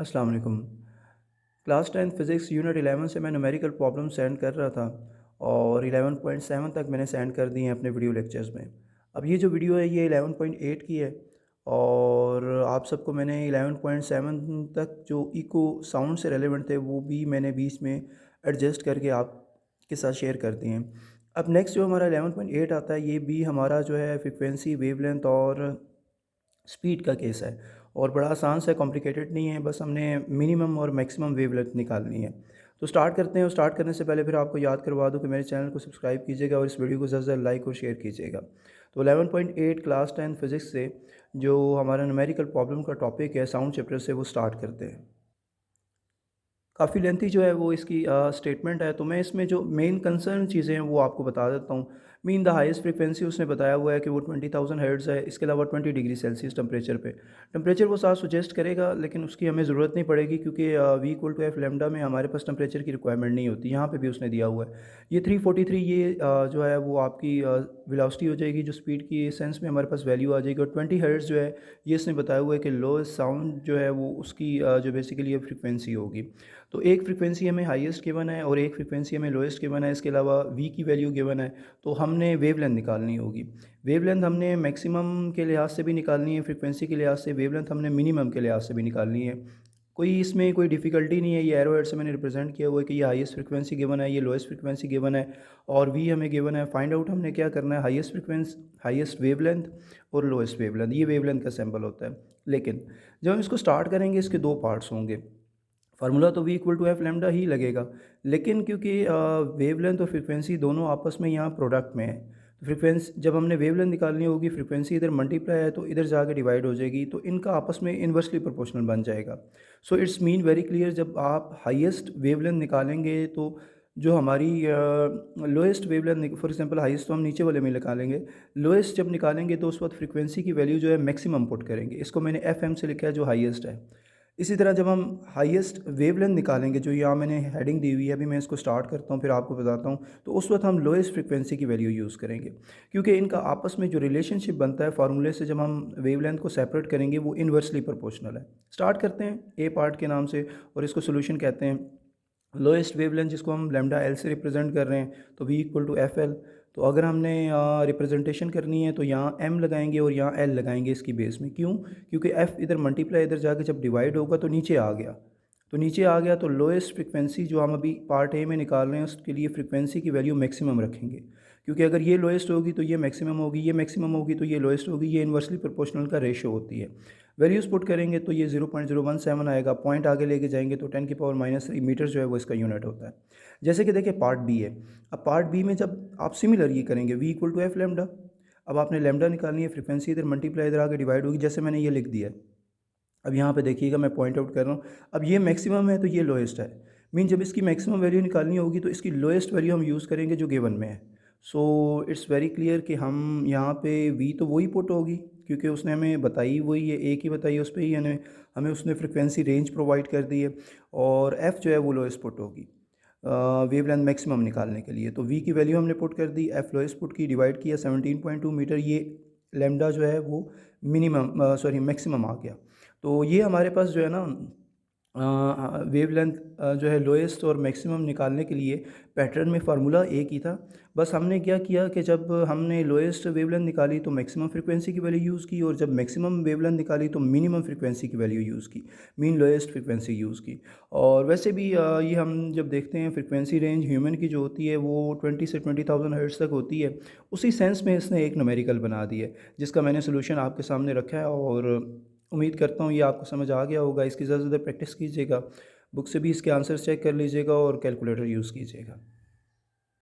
अस्सलाम वालेकुम। Class 10 physics unit 11 से मैं न्यूमेरिकल प्रॉब्लम सेंड कर रहा था और 11.7 तक मैंने सेंड कर दिए हैं अपने वीडियो लेक्चर्स में। अब ये जो वीडियो है ये 11.8 की है और आप सबको मैंने 11.7 तक जो इको साउंड से रेलेवेंट थे वो भी मैंने बीच में एडजस्ट करके आपके साथ शेयर कर दिए हैं। अब नेक्स्ट जो हमारा 11.8 आता है ये भी हमारा जो है फ्रीक्वेंसी, वेवलेंथ और स्पीड का केस है और बड़ा आसान सा, कॉम्प्लिकेटेड नहीं है। बस हमने मिनिमम और मैक्सिमम वेवलेंथ निकालनी है। तो स्टार्ट करते हैं और स्टार्ट करने से पहले फिर आपको याद करवा दूं कि मेरे चैनल को सब्सक्राइब कीजिएगा और इस वीडियो को ज़्यादा से ज़्यादा लाइक और शेयर कीजिएगा। तो 11.8 क्लास 10 फिज़िक्स से जो हमारा न्यूमेरिकल प्रॉब्लम का टॉपिक है साउंड चैप्टर से वो स्टार्ट करते हैं। काफ़ी लेंथी जो है वो इसकी स्टेटमेंट है, तो मैं इसमें जो मेन कंसर्न चीज़ें हैं वो आपको बता देता हूँ। मीन द हाईएस्ट फ्रीक्वेंसी उसने बताया हुआ है कि वो 20,000 हर्ट्ज़ है। इसके अलावा 20 डिग्री सेल्सियस टेम्परेचर पे टेम्परेचर वो साथ सुजेस्ट करेगा, लेकिन उसकी हमें ज़रूरत नहीं पड़ेगी क्योंकि V equal to F lambda में हमारे पास टेम्परेचर की रिक्वायरमेंट नहीं होती। यहाँ पे भी उसने दिया हुआ है ये 343, ये जो है वो आपकी वेलोसिटी हो जाएगी, जो स्पीड की सेंस में हमारे पास वैल्यू आ जाएगी। और 20 हर्ट्ज़ जो है ये इसने बताया हुआ है कि लोएस्ट साउंड जो है वो उसकी जो बेसिकली फ्रीक्वेंसी होगी। तो एक फ्रीक्वेंसी हमें हाईएस्ट गिवन है और एक फ्रीक्वेंसी हमें लोएस्ट गिवन है। इसके अलावा वी की वैल्यू गिवन है, तो हमने वेवलेंथ निकालनी होगी। वेवलेंथ हमने मैक्सिमम के लिहाज से भी निकालनी है, फ्रीक्वेंसी के लिहाज से। वेवलेंथ हमने मिनिमम के लिहाज से भी निकालनी है। कोई इसमें कोई डिफ़िकल्टी नहीं है। ये एरो हेड से मैंने रिप्रेजेंट किया हुआ है कि ये हाईएस्ट फ्रीक्वेंसी गिवन है, ये लोएस्ट फ्रीक्वेंसी गिवन है और वी हमें गिवन है। फाइंड आउट हमने क्या करना है, हाईएस्ट फ्रीक्वेंसी, हाईएस्ट वेवलेंथ और लोएस्ट वेवलेंथ। ये वेवलेंथ का सैंपल होता है। लेकिन जब हम इसको स्टार्ट करेंगे इसके दो पार्ट्स होंगे। फार्मूला तो V equal to F lambda ही लगेगा, लेकिन क्योंकि वेवलेंथ और फ्रीक्वेंसी दोनों आपस में यहाँ प्रोडक्ट में है, तो फ्रीक्वेंसी जब हमने वेवलेंथ निकालनी होगी, फ्रीक्वेंसी इधर मल्टीप्लाई है तो इधर जाके डिवाइड हो जाएगी, तो इनका आपस में इन्वर्सली प्रोपोर्शनल बन जाएगा। So it's mean very clear, जब आप हाईएस्ट वेवलेंथ निकालेंगे तो जो हमारी lowest wavelength, for example highest तो हम नीचे वाले में निकालेंगे, लोएस्ट जब निकालेंगे तो उस वक्त फ्रीक्वेंसी की वैल्यू जो है मैक्सिमम पुट करेंगे। इसको मैंने एफ एम से लिखा है जो हाईएस्ट है। इसी तरह जब हम हाईएस्ट वेवलेंथ निकालेंगे, जो यहाँ मैंने हेडिंग दी हुई है, अभी मैं इसको स्टार्ट करता हूँ फिर आपको बताता हूँ, तो उस वक्त हम लोएस्ट फ्रीक्वेंसी की वैल्यू यूज़ करेंगे क्योंकि इनका आपस में जो रिलेशनशिप बनता है फार्मूले से, जब हम वेवलेंथ को सेपरेट करेंगे वो इन्वर्सली प्रोपोर्शनल है। स्टार्ट करते हैं ए पार्ट के नाम से और इसको सोल्यूशन कहते हैं। लोएस्ट वेवलेंथ जिसको हम लैम्डा एल से रिप्रेजेंट कर रहे हैं, तो V equal to F L. तो अगर हमने रिप्रेजेंटेशन करनी है तो यहाँ एम लगाएंगे और यहाँ एल लगाएंगे इसकी बेस में। क्यों? क्योंकि एफ इधर मल्टीप्लाई इधर जाके जब डिवाइड होगा तो नीचे आ गया, तो नीचे आ गया तो लोएस्ट फ्रिक्वेंसी जो हम अभी पार्ट ए में निकाल रहे हैं उसके लिए फ्रिक्वेंसी की वैल्यू मैक्सिमम रखेंगे, क्योंकि अगर ये लोएस्ट होगी तो ये मैक्सिमम होगी, ये मैक्सिमम होगी तो ये लोएस्ट होगी। ये इन्वर्सली प्रोपोर्शनल का रेशो होती है। वैल्यूज़ पुट करेंगे तो ये 0.017 आएगा। पॉइंट आगे लेके जाएंगे तो 10⁻³ मीटर जो है वो इसका यूनिट होता है। जैसे कि देखिए पार्ट बी है। अब पार्ट बी में जब आप सिमिलर ये करेंगे V equal to F lambda. अब आपने लेमडा निकालनी है, फ्रीक्वेंसी इधर मल्टीप्लाई इधर आगे डिवाइड होगी, जैसे मैंने ये लिख दिया है। अब यहाँ पे देखिएगा मैं पॉइंट आउट कर रहा हूँ, अब ये मैक्सिमम है तो ये लोएस्ट है। मीन जब इसकी मैक्सिमम वैल्यू निकालनी होगी तो इसकी लोएस्ट वैल्यू हम यूज़ करेंगे जो गिवन में है। सो इट्स वेरी क्लियर कि हम यहाँ पे वी तो वही पुट होगी क्योंकि उसने हमें बताई वही है, एक ही बताई उस पर ही हमें हमें उसने फ्रिक्वेंसी रेंज प्रोवाइड कर दी है। और एफ़ जो है वो लोएस्ट पुट होगी वेवलेंथ मैक्सिमम निकालने के लिए। तो वी की वैल्यू हमने पुट कर दी, एफ लोएस्ट पुट की, डिवाइड किया 17.2 मीटर। ये लेमडा जो है वो मिनिमम सॉरी मैक्सिमम आ गया। तो ये हमारे पास जो है ना वेवलेंथ जो है लोएस्ट और मैक्सिमम निकालने के लिए पैटर्न में फार्मूला एक ही था। बस हमने क्या किया कि जब हमने लोएस्ट वेवलेंथ निकाली तो मैक्सिमम फ्रीक्वेंसी की वैल्यू यूज़ की, और जब मैक्सिमम वेवलेंथ निकाली तो मिनिमम फ्रीक्वेंसी की वैल्यू यूज़ की, मीन लोएस्ट फ्रीक्वेंसी यूज़ की। और वैसे भी ये हम जब देखते हैं फ्रीक्वेंसी रेंज ह्यूमन की जो होती है वो 20 से 20,000 हर्ट्ज़ तक होती है। उसी सेंस में इसने एक न्यूमेरिकल बना दी है जिसका मैंने सोल्यूशन आपके सामने रखा है और उम्मीद करता हूँ ये आपको समझ आ गया होगा। इसकी ज़्यादा से ज़्यादा प्रैक्टिस कीजिएगा, बुक से भी इसके आंसर्स चेक कर लीजिएगा और कैलकुलेटर यूज़ कीजिएगा।